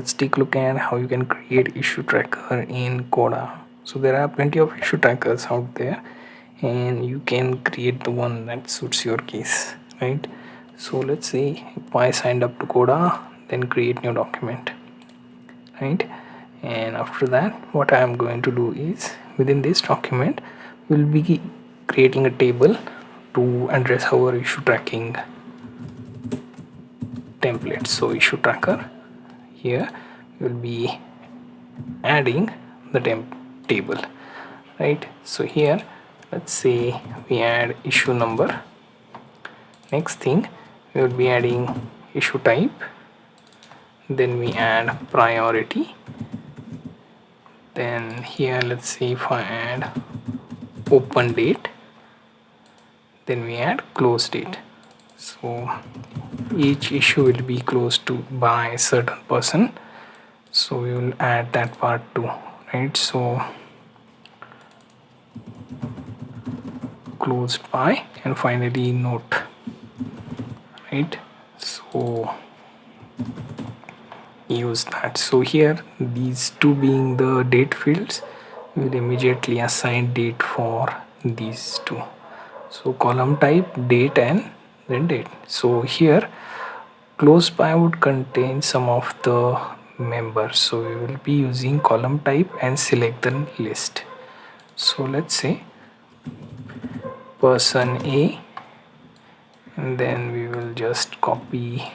let's take a look at how you can create issue tracker in Coda. So there are plenty of issue trackers out there, and you can create the one that suits your case, right? So let's say if I signed up to Coda, then create new document, right? And after that, what I am going to do is within this document we'll be creating a table to address our issue tracking template. So issue tracker, here we'll be adding the table, right? So here let's say we add issue number. Next thing, we will be adding issue type, then we add priority, then here let's see if I add open date, then we add close date. So each issue will be closed to by a certain person, so we will add that part too, right? So closed by and finally note, right? So use that. So here these two being the date fields, we will immediately assign date for these two. So column type date and then date. So here close by would contain some of the members, so we will be using column type and select the list. So let's say person A, and then we will just copy,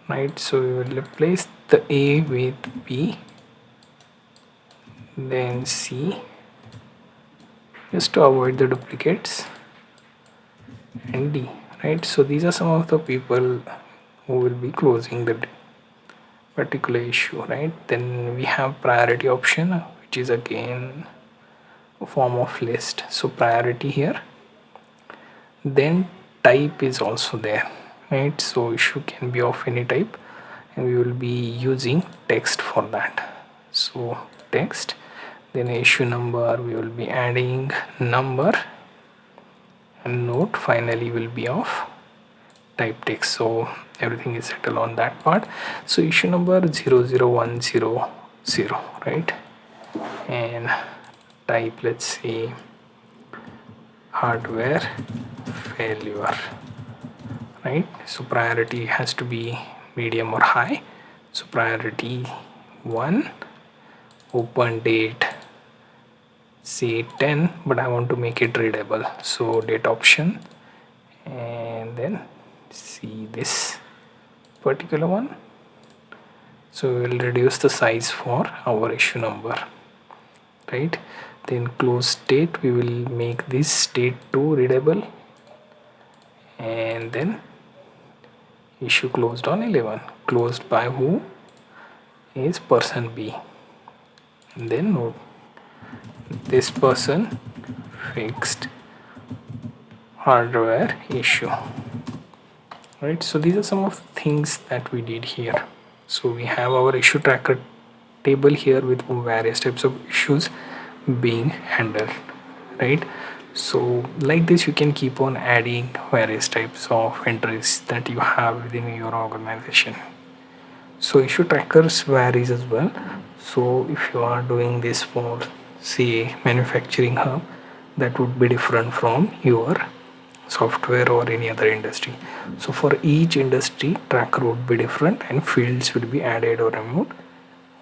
right? So we will replace the A with B, then C, just to avoid the duplicates, and D, right? So these are some of the people who will be closing the particular issue, right? Then we have priority option, which is again a form of list. So priority here, then type is also there, right? So issue can be of any type, and we will be using text for that. So text, then issue number, we will be adding number, and note finally will be of type text. So everything is settled on that part. So issue number 00100, right? And type, let's say hardware failure, right? So priority has to be medium or high. So priority 1, open date say 10, but I want to make it readable, so date option, and then see this particular one. So we will reduce the size for our issue number, right? Then close date, we will make this date to readable, and then issue closed on 11, closed by who is person B, and then note this person fixed hardware issue, right? So these are some of the things that we did here. So we have our issue tracker table here with various types of issues being handled, right? So like this you can keep on adding various types of entries that you have within your organization. So issue trackers varies as well. So if you are doing this for say manufacturing hub, that would be different from your software or any other industry. So for each industry, tracker would be different, and fields will be added or removed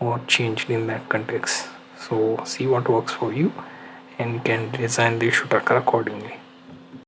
or changed in that context. So see what works for you and can design the issue tracker accordingly.